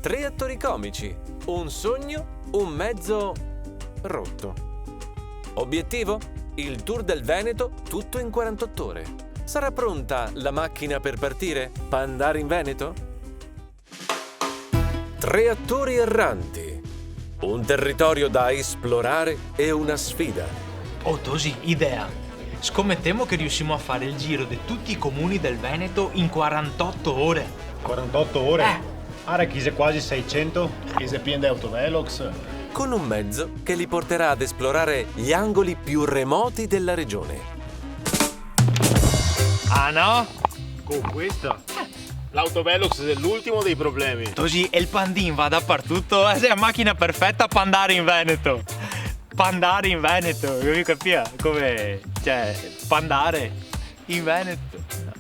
3 attori comici, un sogno, un mezzo rotto. Obiettivo? Il Tour del Veneto tutto in 48 ore. Sarà pronta la macchina per partire? Pandare in Veneto? 3 attori erranti, un territorio da esplorare e una sfida. Oh Tosi, idea! Scommettiamo che riusciamo a fare il giro di tutti i comuni del Veneto in 48 ore. 48 ore? Ara chi sei quasi 600? Chi sei pieno di autovelox? Con un mezzo che li porterà ad esplorare gli angoli più remoti della regione. Ah no? Con questa? L'autovelox è l'ultimo dei problemi. Tosi, e il Pandin va dappertutto, è la macchina perfetta per andare in Veneto. Pandare in Veneto, non mi capisci? Come, cioè, pandare in Veneto.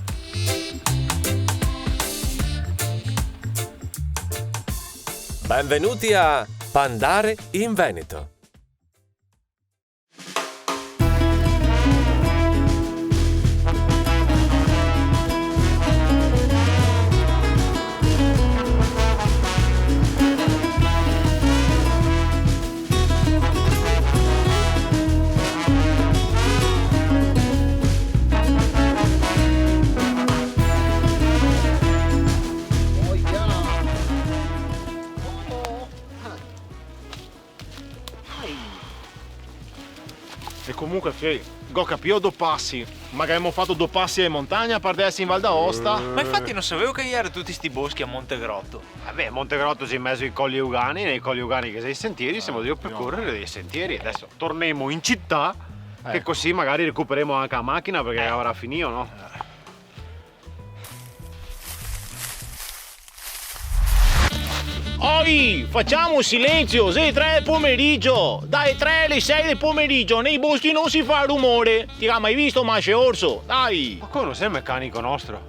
Benvenuti a Pandare in Veneto. E comunque, go capio 2 passi. Magari abbiamo fatto 2 passi in montagna per adesso in Val d'Aosta. Ma infatti non sapevo che erano tutti sti boschi a Montegrotto. Vabbè, Montegrotto si è in mezzo ai Colli Ugani, nei Colli Ugani che sei i sentieri, siamo lì a percorrere dei sentieri. Adesso torniamo in città, che così magari recuperiamo anche la macchina perché avrà finito, no? Oi, facciamo silenzio, sei 3 del pomeriggio. Dai 3 alle 6 del pomeriggio, nei boschi non si fa rumore. Ti ha mai visto Masce Orso? Dai. Ma come non sei il meccanico nostro?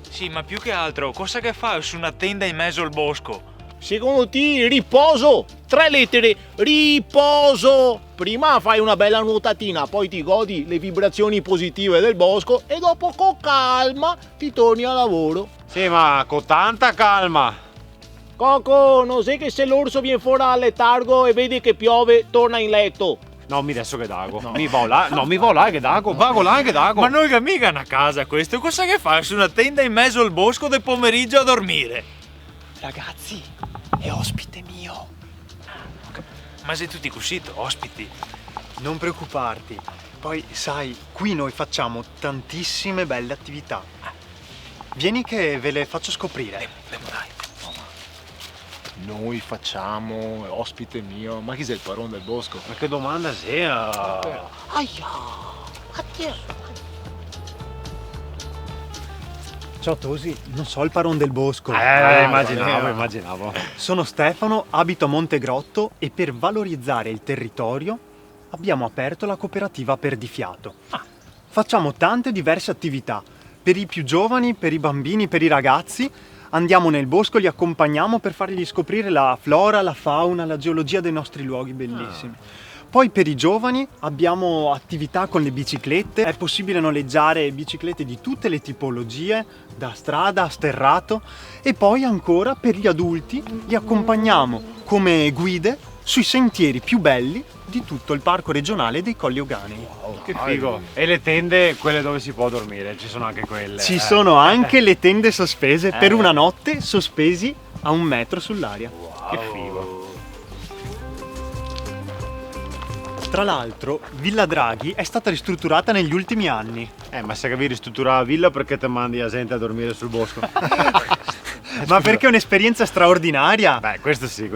Sì, ma più che altro, cosa che fai su una tenda in mezzo al bosco? Secondo te riposo? 3 lettere, riposo. Prima fai una bella nuotatina, poi ti godi le vibrazioni positive del bosco e dopo con calma ti torni al lavoro. Sì, ma con tanta calma. Coco, non sai che se l'orso viene fuori dal letargo e vedi che piove, torna in letto. No, mi adesso che dago. No. Mi vola che dago. Vago là che dago. Ma non è mica una casa questo, cosa che fai su una tenda in mezzo al bosco del pomeriggio a dormire? Ragazzi, è ospite mio. Ma sei tutti così, ospiti? Non preoccuparti. Poi, sai, qui noi facciamo tantissime belle attività. Vieni che ve le faccio scoprire. Dai. Noi facciamo, ospite mio, ma chi sei il padrone del bosco? Ma che domanda sia? Aia, Ciao Tosi, non so il paron del bosco. immaginavo. Sono Stefano, abito a Montegrotto e per valorizzare il territorio abbiamo aperto la cooperativa Perdifiato. Facciamo tante diverse attività, per i più giovani, per i bambini, per i ragazzi. Andiamo nel bosco, li accompagniamo per fargli scoprire la flora, la fauna, la geologia dei nostri luoghi bellissimi. Poi per i giovani abbiamo attività con le biciclette, è possibile noleggiare biciclette di tutte le tipologie, da strada a sterrato, e poi ancora per gli adulti li accompagniamo come guide sui sentieri più belli di tutto il parco regionale dei Colli Euganei. Che figo. E le tende, quelle dove si può dormire, ci sono anche quelle. Ci sono anche le tende sospese per una notte, sospesi a 1 metro sull'aria. Che figo. Tra l'altro, Villa Draghi è stata ristrutturata negli ultimi anni. Ma se capi ristrutturare la villa perché te mandi la gente a dormire sul bosco? Ma perché è un'esperienza straordinaria. Beh, questo sì.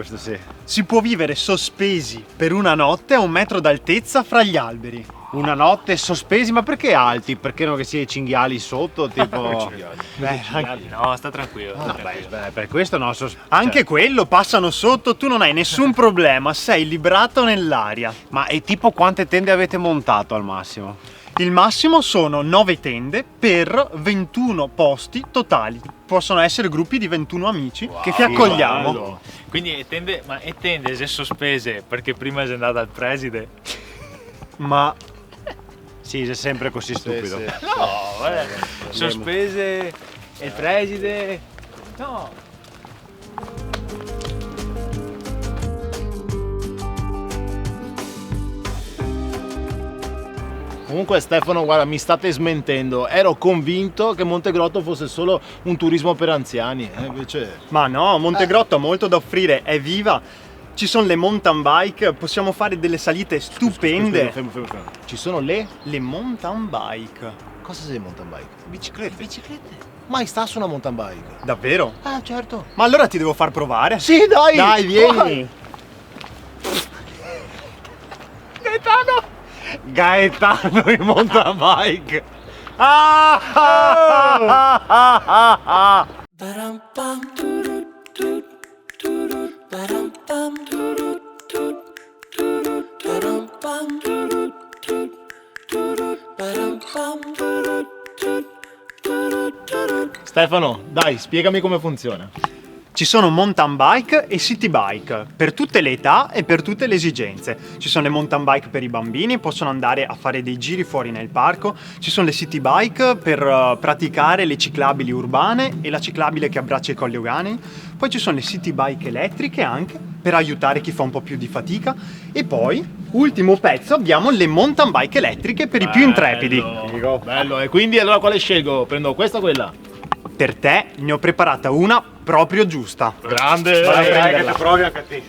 Si può vivere sospesi per una notte a 1 metro d'altezza fra gli alberi. Una notte sospesi, ma perché alti? Perché non che sia i cinghiali sotto, tipo... No, sta tranquillo. No, beh, per questo no. Anche quello, passano sotto, tu non hai nessun problema, sei librato nell'aria. Ma e tipo quante tende avete montato al massimo? Il massimo sono 9 tende per 21 posti totali. Possono essere gruppi di 21 amici che ti accogliamo. Bello. Quindi tende se sospese perché prima sei andata al preside. Ma sì, sei sempre così stupido. No, vabbè. Sospese il preside. No. Comunque Stefano, guarda, mi state smentendo. Ero convinto che Montegrotto fosse solo un turismo per anziani. Invece... Ma no, Montegrotto ha molto da offrire, è viva. Ci sono le mountain bike, possiamo fare delle salite stupende. Fermo. Ci sono le... Le mountain bike. Cosa sei mountain bike? Biciclette. Mai sta su una mountain bike? Davvero? Ah, certo. Ma allora ti devo far provare? Sì, dai! Dai, vieni! Gaetano in mountain bike! Stefano, dai, spiegami come funziona. Ci sono mountain bike e city bike per tutte le età e per tutte le esigenze. Ci sono le mountain bike per i bambini, possono andare a fare dei giri fuori nel parco. Ci sono le city bike per praticare le ciclabili urbane e la ciclabile che abbraccia i colli euganei. Poi ci sono le city bike elettriche anche per aiutare chi fa un po' più di fatica. E poi, ultimo pezzo, abbiamo le mountain bike elettriche per i più intrepidi. Figo, bello. E quindi allora quale scelgo? Prendo questa o quella? Per te ne ho preparata una proprio giusta. Grande! Vai, che ti provi anche a te.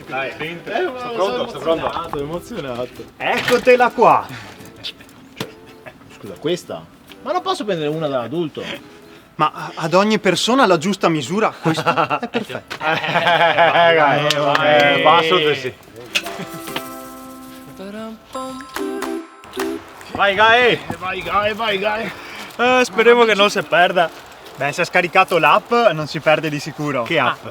Sto pronto. Emozionato. Eccotela qua. Scusa, questa? Ma non posso prendere una da adulto? Ma ad ogni persona la giusta misura, questo è perfetto. Basso sì. Vai Gai! Speriamo che non si perda. Beh, se ha scaricato l'app non si perde di sicuro. Che app?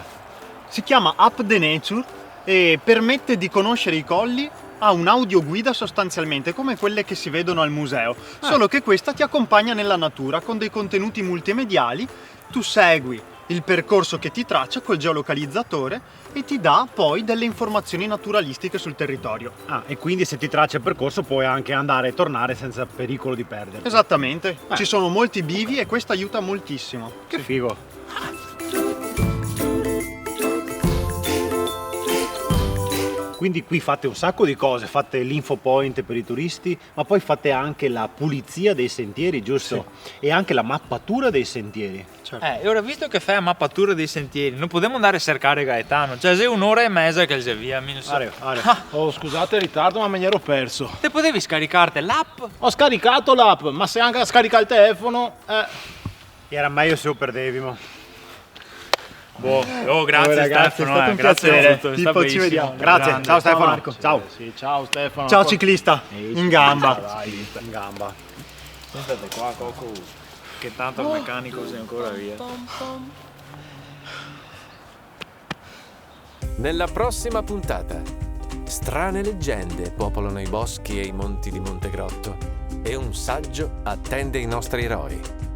Si chiama App The Nature e permette di conoscere i colli. Ha un'audioguida sostanzialmente come quelle che si vedono al museo, solo che questa ti accompagna nella natura con dei contenuti multimediali. Tu segui il percorso che ti traccia col geolocalizzatore e ti dà poi delle informazioni naturalistiche sul territorio. Ah, e quindi se ti traccia il percorso puoi anche andare e tornare senza pericolo di perderti. Esattamente, ci sono molti bivi e questo aiuta moltissimo. Che figo. Quindi qui fate un sacco di cose, fate l'info point per i turisti, ma poi fate anche la pulizia dei sentieri, giusto? E anche la mappatura dei sentieri. E ora visto che fai la mappatura dei sentieri, non possiamo andare a cercare Gaetano. Cioè, sei un'ora e mezza che sei via. Oh, scusate il ritardo, ma me ne ero perso. Te potevi scaricarti l'app? Ho scaricato l'app, ma se anche scarica il telefono... Era meglio se lo perdevi, ma... Oh, grazie ragazzi, Stefano, è stato un grazie piacere. per tutto, Tipo, ci bellissimo. vediamo. Grazie, Grande. ciao Stefano. Marco. Ciao. Sì, ciao Stefano. Ciao ciclista, in gamba. Dai, in gamba. Sentate qua, Coco, che tanto il meccanico sei ancora via. Nella prossima puntata, strane leggende popolano i boschi e i monti di Montegrotto e un saggio attende i nostri eroi.